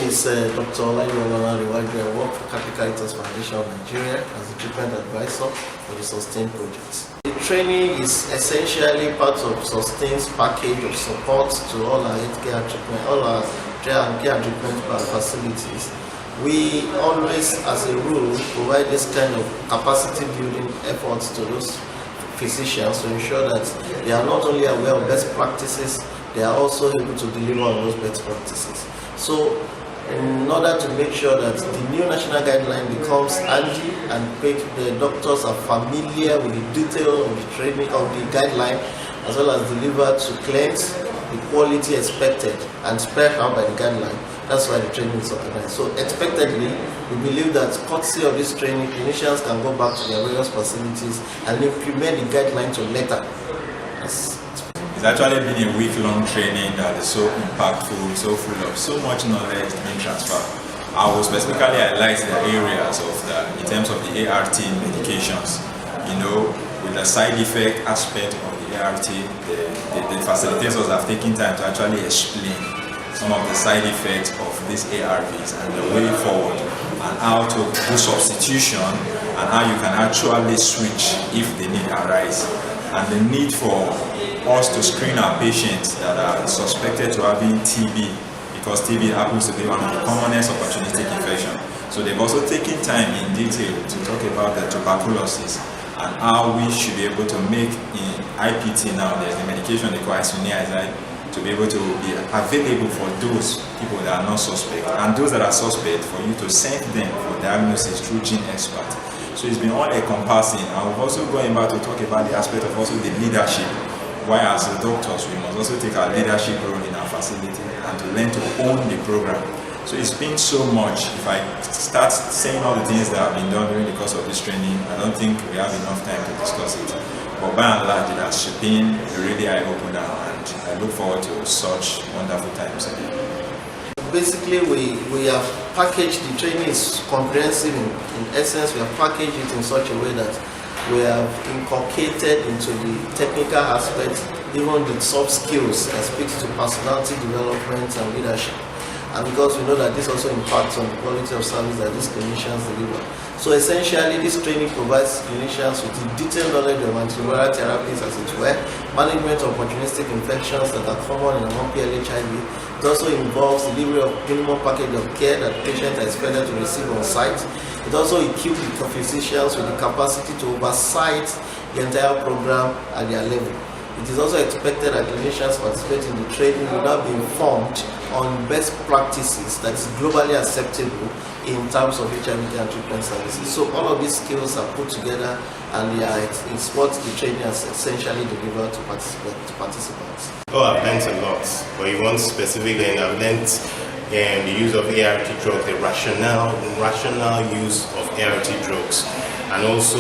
is Dr. Lanre Olayiwola. I work for Caritas Foundation of Nigeria as a treatment advisor for the SUSTAIN project. The training is essentially part of SUSTAIN's package of support to all our healthcare treatment, all our care treatment facilities. We always, as a rule, provide this kind of capacity building efforts to those physicians to ensure that they are not only aware of best practices, they are also able to deliver on those best practices. So, in order to make sure that the new national guideline becomes handy and the doctors are familiar with the detail of the training of the guideline, as well as deliver to clients the quality expected and spelled out by the guideline. That's why the training is organized. So expectedly, we believe that courtesy of this training, clinicians can go back to their various facilities and implement the guideline to letter. It's actually been a week-long training that is so impactful, so full of so much knowledge being transferred. I will specifically highlight the areas of in terms of the ART medications. With the side effect aspect of the ART, the facilitators have taken time to actually explain some of the side effects of these ARVs and the way forward, and how to do substitution, and how you can actually switch if the need arises, and the need for us to screen our patients that are suspected to having TB, because TB happens to be one of the commonest opportunistic infections. So they've also taken time in detail to talk about the tuberculosis and how we should be able to make in IPT now, there's a medication they call isoniazid, to be able to be available for those people that are not suspect, and those that are suspect, for you to send them for diagnosis through gene expert. So it's been all encompassing, and we've also going back to talk about the aspect of also the leadership. Why, as the doctors, we must also take our leadership role in our facility and to learn to own the program. So it's been so much. If I start saying all the things that have been done during the course of this training, I don't think we have enough time to discuss it. But by and large, it has been a really eye-opener, and I look forward to such wonderful times again. Basically, we have packaged the training is comprehensive. In essence, we have packaged it in such a way that we have inculcated into the technical aspects, even the soft skills that speaks to personality development and leadership. And because we know that this also impacts on the quality of service that these clinicians deliver. So essentially, this training provides clinicians with the detailed knowledge of antiviral therapies, as it were, management of opportunistic infections that are common in non-PL HIV. It also involves delivery of minimum package of care that patients are expected to receive on site. It also equips the physicians with the capacity to oversight the entire program at their level. It is also expected that clinicians participating in the training will now be informed on best practices that is globally acceptable in terms of HIV and treatment services. So all of these skills are put together, and it's what the training has essentially delivered to participants. Oh, I've learned a lot, but you want specifically, and I've learned the use of ART drugs, the rational use of ART drugs, and also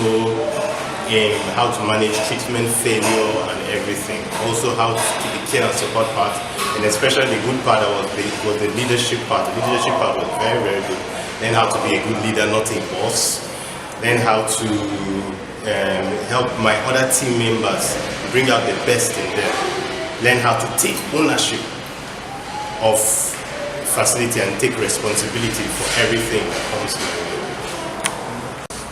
how to manage treatment failure and everything. Also how to keep the care and support part, and especially the good part was the leadership part. The leadership part was very, very good. Learn how to be a good leader, not a boss. Learn how to help my other team members bring out the best in them. Learn how to take ownership of facility and take responsibility for everything that comes my way.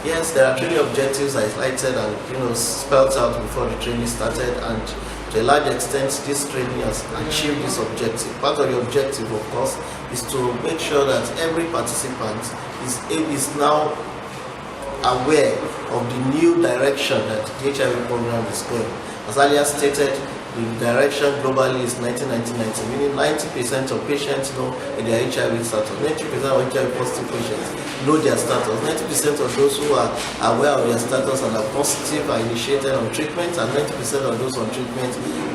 Yes, there are training objectives highlighted and spelled out before the training started, and to a large extent this training has achieved this objective. Part of the objective, of course, is to make sure that every participant is now aware of the new direction that the HIV program is going. As earlier stated, the direction globally is 90-90-90, meaning 90% of patients know their HIV status, 90% of HIV positive patients know their status, 90% of those who are aware of their status and are positive are initiated on treatment, and 90% of those on treatment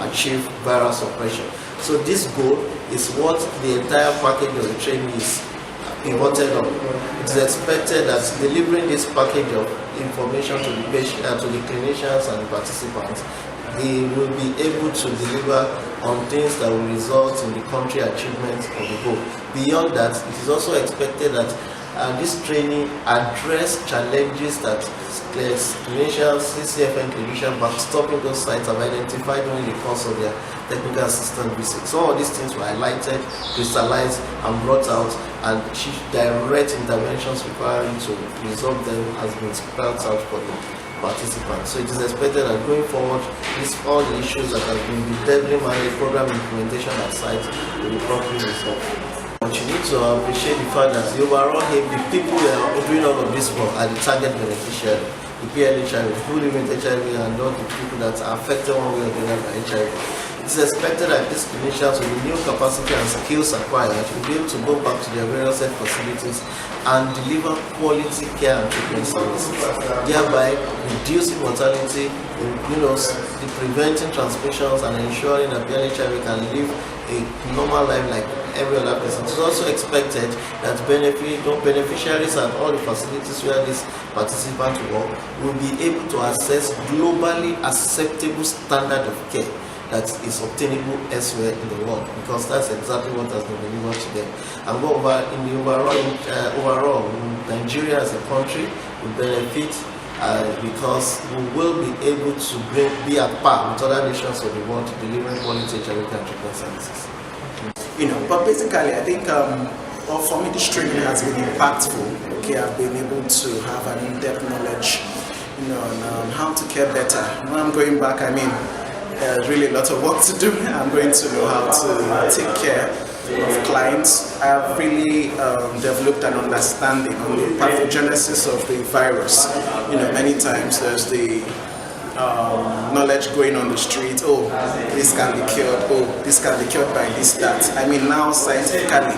achieve viral suppression. So this goal is what the entire package of the training is pivoted on. It is expected that delivering this package of information to the patient, to the clinicians and the participants, they will be able to deliver on things that will result in the country achievement of the goal. Beyond that, it is also expected that this training address challenges that clinicians, CCFN clinicians, backstopping those sites have identified during the course of their technical assistant visit. Some of these things were highlighted, crystallized, and brought out, and direct interventions requiring to resolve them has been spelled out for the participants. So it is expected that going forward, all the issues that have been deeply managed, program implementation at site will be properly resolved. But you need to appreciate the fact that the overall aim, the people who are doing all of this work are the target beneficiary, the PLHIV, who live with HIV, and all the people that are affected one way or the other by HIV. It is expected that these clinicians with the new capacity and skills acquired will be able to go back to their various health facilities and deliver quality care and treatment services, thereby reducing mortality, preventing transmissions, and ensuring that PLHIV can live a normal life like every other person. It is also expected that beneficiaries and all the facilities where these participants work will be able to access globally acceptable standard of care that is obtainable elsewhere in the world, because that's exactly what has been delivered to them. And overall, Nigeria as a country will benefit because we will be able to be at par with other nations of the world delivering quality HIV care treatment services. But basically, I think for me, this training has been impactful. Okay, I've been able to have an in-depth knowledge, on how to care better. When I'm going back, there's really a lot of work to do. I'm going to know how to take care of clients. I have really developed an understanding on the pathogenesis of the virus. Many times there's the knowledge going on the street. Oh, this can be cured. Oh, this can be cured by this, that. Now scientifically,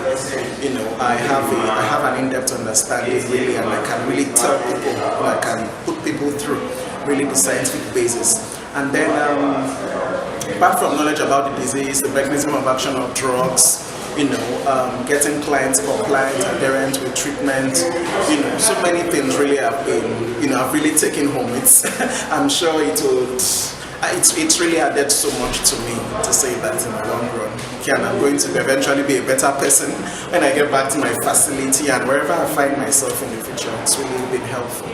I have an in-depth understanding really, and I can really tell people, I can put people through really the scientific basis. And then, apart from knowledge about the disease, the mechanism of action of drugs, getting clients compliant, adherent with treatment, so many things really have been, I've really taken home. I'm sure it's really added so much to me to say that in the long run. Okay, and I'm going to eventually be a better person when I get back to my facility and wherever I find myself in the future. It's really been helpful.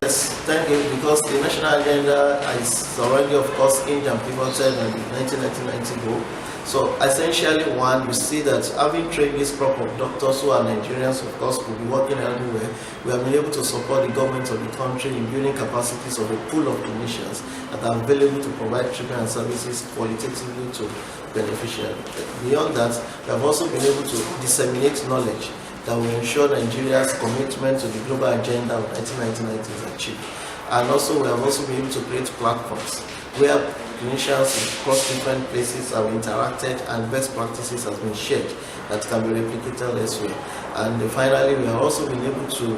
Yes, thank you, because the national agenda is already, of course, pivoted on the 1990 goal. So essentially, we see that having trained this crop of doctors who are Nigerians, of course, will be working everywhere. We have been able to support the government of the country in building capacities of a pool of clinicians that are available to provide treatment and services qualitatively to beneficiaries. Beyond that, we have also been able to disseminate knowledge that will ensure Nigeria's commitment to the global agenda of 1990 is achieved. And also, we have also been able to create platforms where clinicians across different places have interacted and best practices have been shared that can be replicated elsewhere. And finally, we have also been able to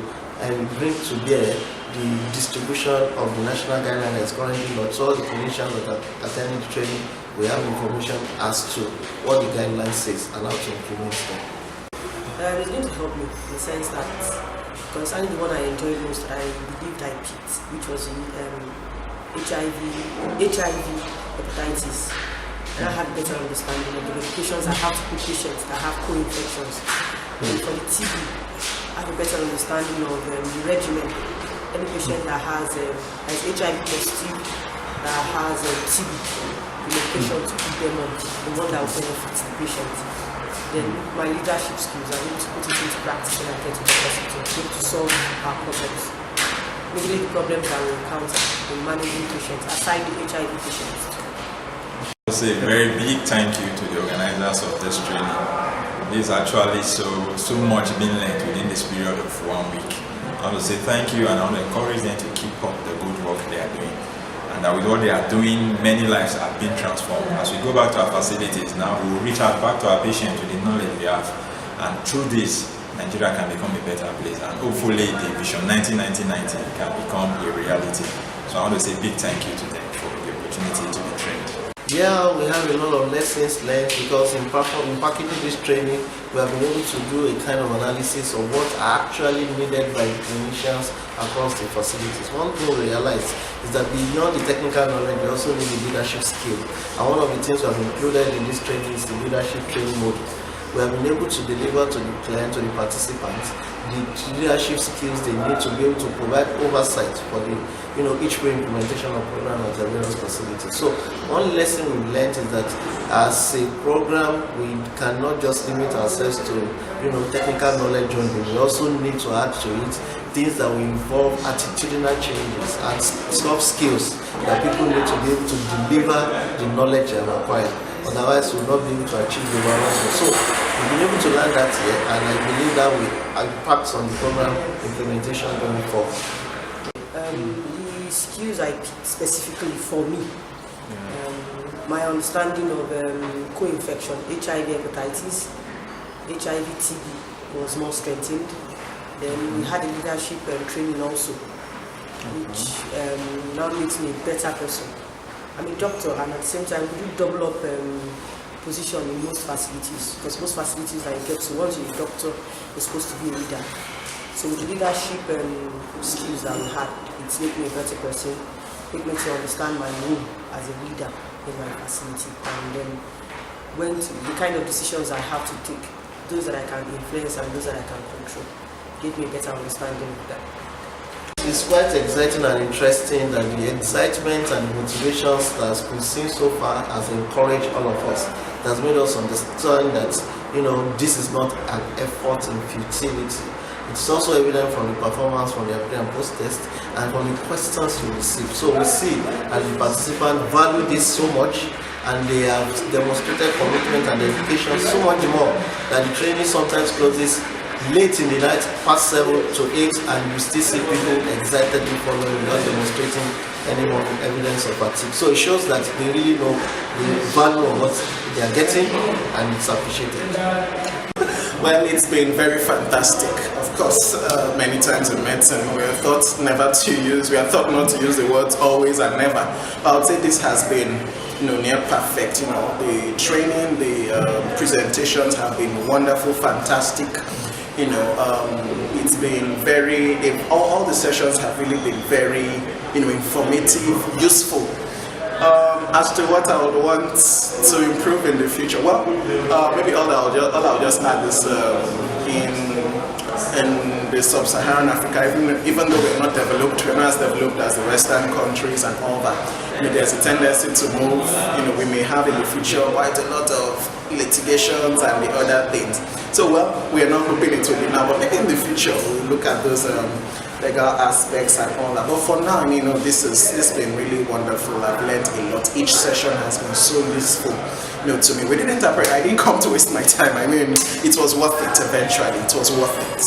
bring to bear the distribution of the national guideline that's currently not. So all the clinicians that are attending the training, we have information as to what the guideline says and how to implement them. It's going to help me in the sense that concerning the one I enjoyed most, I believed I picked, which was HIV, hepatitis. And I had a better understanding of the medications I have to put patients that have co-infections. And for the TB, I have a better understanding of the regimen. Any patient that has HIV positive, that has TB, the medication to put them on, the one that will benefit the patient. Then my leadership skills, I need to put it into practice when I get to the hospital to solve our problems. Maybe the problems that we encounter in managing patients, aside the HIV patients. I say a very big thank you to the organizers of this training. There's actually so much being learned within this period of 1 week. I want to say thank you, and I want to encourage them to keep up the good work they are doing. And that with what they are doing, many lives have been transformed. As we go back to our facilities now, we will reach out back to our patients with the knowledge we have. And through this, Nigeria can become a better place. And hopefully the vision 1990 can become a reality. So I want to say a big thank you to them for the opportunity to be trained. Yeah, we have a lot of lessons learned, because in packaging this training, we have been able to do a kind of analysis of what are actually needed by clinicians across the facilities. One thing we realize is that beyond the technical knowledge, we also need the leadership skill. And one of the things we have included in this training is the leadership training module. we have been able to deliver to the client, to the participants, the leadership skills they need to be able to provide oversight for the, each implementation of program at the various facilities. So one lesson we've learned is that as a program, we cannot just limit ourselves to, technical knowledge only. We also need to add to it things that will involve attitudinal changes and soft skills that people need to be able to deliver the knowledge they have acquired. Otherwise, we'll not be able to achieve the balance. So we've been able to learn that here, and I believe that will impact on the program implementation going forward. The skills I picked specifically for me, my understanding of co-infection, HIV hepatitis, HIV TB was more strengthened. Then we had a leadership training also, which now makes me a better person. I'm a doctor, and at the same time we do double up position in most facilities, because most facilities that you get to, once you're a doctor, you're supposed to be a leader. So with the leadership skills that we had, it's made me a better person, made me to understand my role as a leader in my facility, and then when the kind of decisions I have to take, those that I can influence and those that I can control, gave me a better understanding of that. It's quite exciting and interesting that the excitement and the motivations that has been seen so far has encouraged all of us. It has made us understand that, this is not an effort in futility. It's also evident from the performance from the pre and post test and from the questions you receive. So we see that the participants value this so much, and they have demonstrated commitment and dedication so much more that the training sometimes closes late in the night, past 7 to 8, and you still see people excitedly following without demonstrating any more evidence of fatigue. So it shows that they really know the value of what they are getting, and it's appreciated. Well, it's been very fantastic. Of course, many times in medicine, we are taught not to use the words always and never. But I would say this has been near perfect. The training, the presentations have been wonderful, fantastic. It's been all the sessions have really been very, informative, useful. As to what I would want to improve in the future, well, maybe all I'll just add is in the sub-Saharan Africa, even though we're not as developed as the Western countries and all that, there's a tendency to move. We may have in the future quite a lot of litigations and the other things. So, well, we are not hoping it will be now, but maybe in the future we'll look at those legal aspects and all that. But for now, this has been really wonderful. I've learned a lot. Each session has been so useful, to me. I didn't come to waste my time. It was worth it eventually. It was worth it.